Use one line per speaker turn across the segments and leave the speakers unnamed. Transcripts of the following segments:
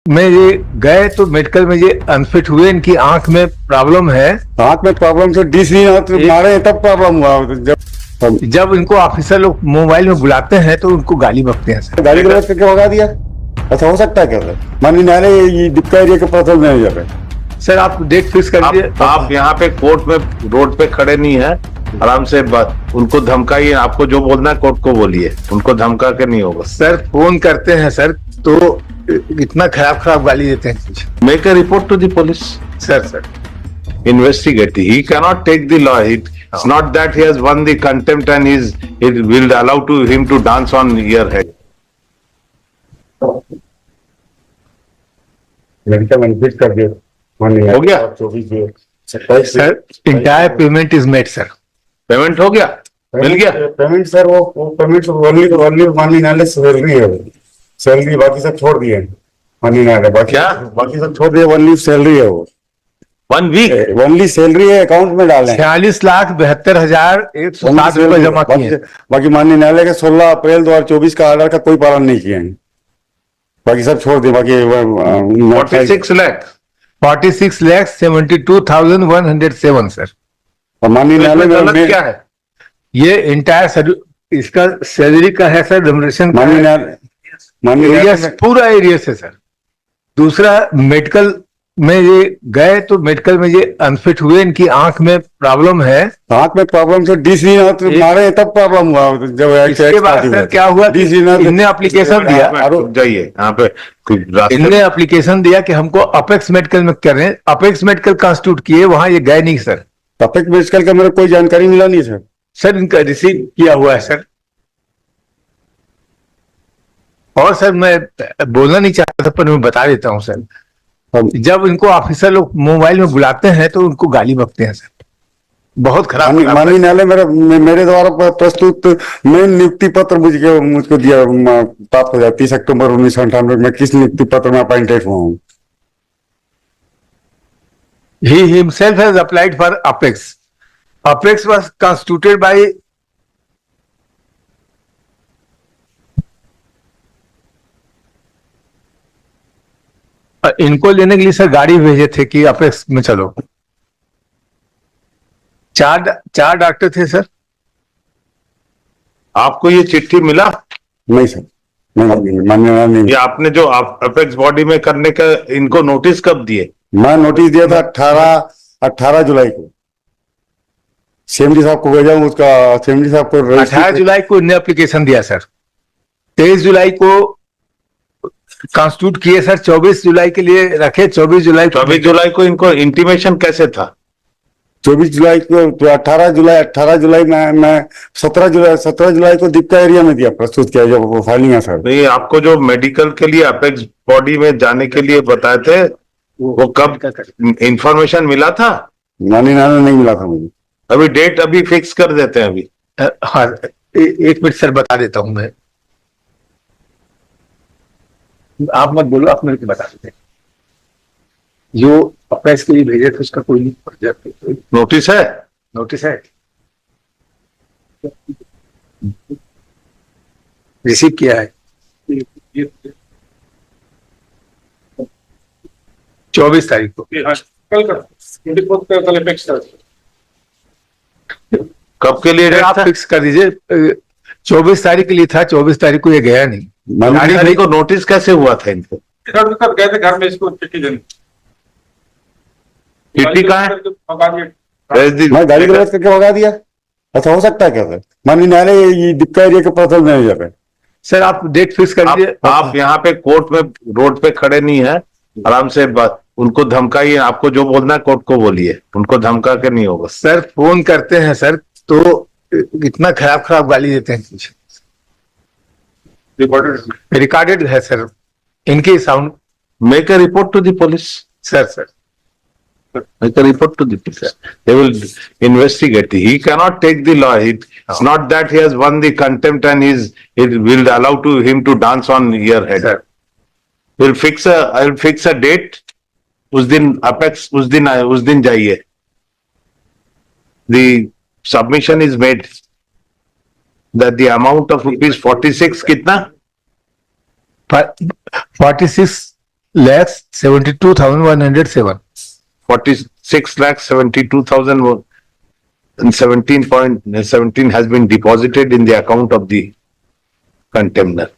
में ये गए तो मेडिकल में ये अनफिट हुए, इनकी आंख में प्रॉब्लम है।
आंख में प्रॉब्लम से मारे तब प्रॉब्लम हुआ।
जब इनको ऑफिसर लोग मोबाइल में बुलाते हैं तो उनको गाली बकते हैं सर।
गाली गलौज करके भगा दिया, ऐसा हो सकता है क्या सर? माननीय न्यायालय ये दिक्कत एरिया के पर्सनल मैनेजर है
सर। आप डेट फिक्स कर दीजिए।
आप यहाँ पे कोर्ट में रोड पे खड़े नहीं है, आराम से उनको धमकाइए। आपको जो बोलना है कोर्ट को बोलिए, उनको धमका के नहीं होगा।
सर फोन करते हैं सर तो इतना खराब गाली देते हैं।
Make a report to the police.
Sir
investigate. He cannot take the law. It's not that he has won the contempt and it will allow to him to dance on your head.
Medical benefit कर दिया,
हो गया
sir. Entire payment is made sir.
Payment हो गया, मिल गया
payment sir. वो payment only माननीय न्यायालय सैलरी है, सैलरी बाकी सब छोड़ दिए माननीय न्यायालय। बाकी सब छोड़ दिए, ओनली सैलरी है। वो
1 वीक
ओनली सैलरी है, अकाउंट में डाले
46,72,107 रुपए जमा किए।
बाकी माननीय न्यायालय के 16 अप्रैल 2024 का ऑर्डर का कोई पालन नहीं किया है, बाकी सब छोड़ दिए। बाकी
46,72,107 सर।
और माननीय न्यायालय में
क्या है ये इंटायर इसका सैलरी का है सर, रेमुनरेशन
माननीय
पूरा एरिया से सर। दूसरा मेडिकल में ये गए तो मेडिकल में ये अनफिट हुए, इनकी आंख में प्रॉब्लम है।
आंख में प्रॉब्लम से डीसी मारे तब प्रॉब्लम हुआ। जब
इसके बाद सर क्या हुआ, इनने एप्लीकेशन दिया।
जाइए यहाँ पे,
इनने एप्लीकेशन दिया कि हमको अपेक्स मेडिकल में कर रहे हैं। अपेक्स मेडिकल कॉन्स्टिट्यूट किए, वहां ये गए नहीं सर।
अपेक्स मेडिकल का मेरे कोई जानकारी मिला नहीं सर।
सर इनका रिसीव किया हुआ है सर। और सर मैं बोलना नहीं चाहता था पर मैं बता देता हूं सर। जब इनको ऑफिसर लोग मोबाइल में बुलाते हैं तो उनको गाली बकते हैं सर। बहुत खराब।
माननीय न्यायालय मेरे द्वारा प्रस्तुत मेन नियुक्ति पत्र मुझको दिया प्राप्त हो जाए 30 अक्टूबर 1998 में। किस नियुक्ति पत्र में अपॉइंटेड हुआ हूँ?
He himself has applied for Apex. Apex was constituted by इनको लेने के लिए सर गाड़ी भेजे थे कि अपेक्स में चलो। चार डॉक्टर थे सर।
आपको ये चिट्ठी मिला?
नहीं सर, नहीं।
ये आपने जो अपेक्स बॉडी में करने का इनको नोटिस कब दिए?
मैं नोटिस दिया था 18 जुलाई को। सीएमडी साहब को भेजा हूँ, उसका सीएमडी साहब को
18 जुलाई को इन्हें एप्लीकेशन दिया सर। 23 जुलाई को कॉन्स्टिट्यूट किए सर। 24 जुलाई के लिए रखे। 24 जुलाई
को इनको इंटीमेशन कैसे था?
24 जुलाई को 18 जुलाई मैं 17 जुलाई को दीपका एरिया में दिया, प्रस्तुत किया जब वो फाइलिंग है सर।
नहीं, आपको जो मेडिकल के लिए अपेक्स बॉडी में जाने के लिए बताए थे वो कब इंफॉर्मेशन मिला था?
माननीय न्यायालय नहीं मिला था मुझे।
अभी डेट अभी फिक्स कर देते हैं अभी।
हाँ, एक मिनट सर बता देता हूं मैं। आप मत बोलो, आप मेरे को बता देते। जो अपेक्स के लिए भेजे थे उसका कोई
नोटिस है?
नोटिस है, रिसीव किया है 24 तारीख को।
कब के लिए
आप फिक्स कर दीजिए। 24 तारीख के लिए था, 24 तारीख को ये गया नहीं।
गाड़ी को नोटिस कैसे हुआ था इनको?
गए थे घर में, इसको चिट्ठी देने।
चिट्ठी कहाँ है?
मैं गाली गलौज करके भगा दिया, ऐसा हो सकता है क्या सर? माननीय न्यायालय ये दिक्कत एरिया के पर्सनल मैनेजर है।
सर आप डेट फिक्स कर दीजिए।
आप यहाँ पे कोर्ट में रोड पे खड़े नहीं है, आराम से उनको धमकाइए। आपको जो बोलना है कोर्ट को बोलिए, उनको धमका के नहीं होगा।
सर फोन करते हैं सर तो इतना खराब गाली देते हैं। रिकॉर्डेड है सर इनके sound.
Make a report to the police.
Sir
Make a report to the police. They will investigate. He cannot take the law. It's not that he has won the contempt and it will allow to him to dance on your head.
Sir.
I'll fix a date. उस दिन apex उस दिन जाइए। The submission is made that the amount of rupees 46 कितना?
46 lakhs 72,107.
46,72,017 has been deposited in the account of the contemner.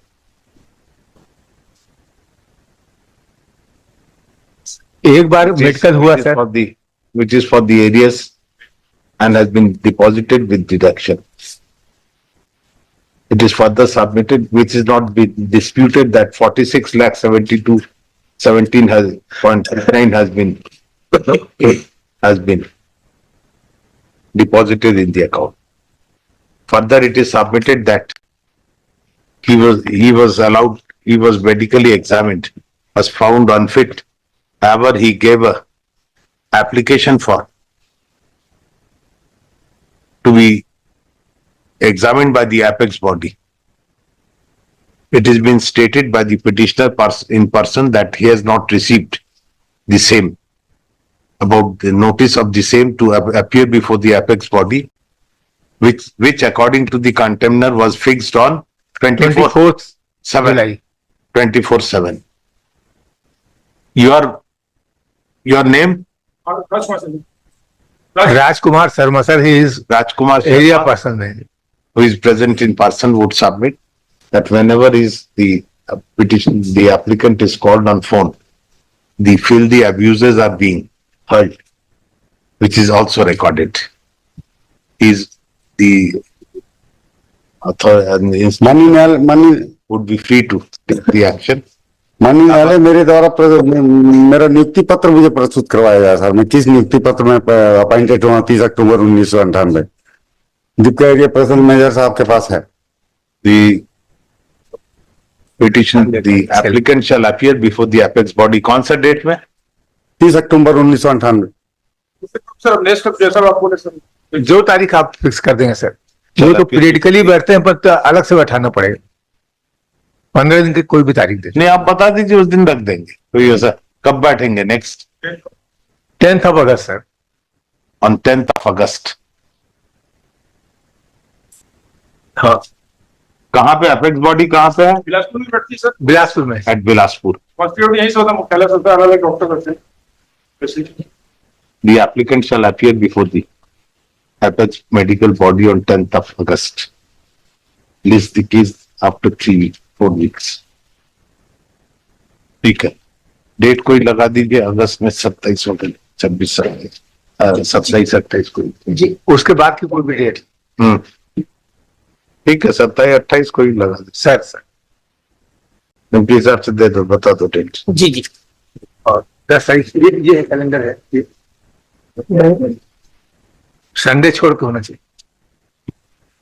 एक बार medical हुआ
Which is
sir,
for the, which is for the areas and has been deposited with deduction. It is further submitted, which is not be disputed, that 46,72,17 has, 0.9 has been deposited in the account. Further, it is submitted that he was allowed, he was medically examined, was found unfit. However, he gave a application for to be examined by the apex body. It has been stated by the petitioner in person that he has not received the same, about the notice of the same to appear before the apex body, which according to the contemner was fixed on
24th
24/7.
July.
24/7. Your name?
Rajkumar Sharma, sir, he is
Rajkumar
area
Sharma,
person.
who is present in person, would submit that whenever is the petition, the applicant is called on phone, the filthy abuses are being heard, which is also recorded. Is the authority
money
would be free to take the action.
न्यायालय मेरे द्वारा मेरा नियुक्ति पत्र मुझे प्रस्तुत करवाया गया सर। मैं किस नियुक्ति पत्र में अपॉइंटेड हुआ 30 अक्टूबर 1998, जबकि एरिया पर्सन मेजर साहब के पास है।
The petition, the applicant shall appear before the apex body. कौन सा डेट में?
30 अक्टूबर 1998।
सर अब नेक्स्ट जैसा आप बोले सर,
जो तारीख आप फिक्स कर देंगे सर, वो तो पीरियडिकली बैठते हैं, पर तो अलग से बैठाना पड़ेगा। 15 दिन की कोई भी तारीख दे।
नहीं, आप बता दीजिए, उस दिन रख देंगे। तो ये सर कब बैठेंगे next?
10th of August sir.
On 10th of August.
हाँ,
कहाँ पे अपेक्स बॉडी कहाँ पे है?
बिलासपुर में बैठती है सर।
बिलासपुर में।
एट बिलासपुर.
हॉस्पिटल यही से होता है, मुख्यालय से होता है, अलग अलग डॉक्टर करते हैं।
The applicant shall appear before the apex medical body on 10th of August. List the case after 4 weeks. ठीक है, डेट कोई लगा दीजिए अगस्त में 27 हो गए, 26 27 28 को
जी, उसके बाद की कोई भी डेट।
ठीक है, 27 28 को ही लगा दीजिए
सर
उनके हिसाब से दे दो, बता दो डेट।
जी जी। और 10 तारीख ये कैलेंडर है, संडे छोड़ के होना चाहिए।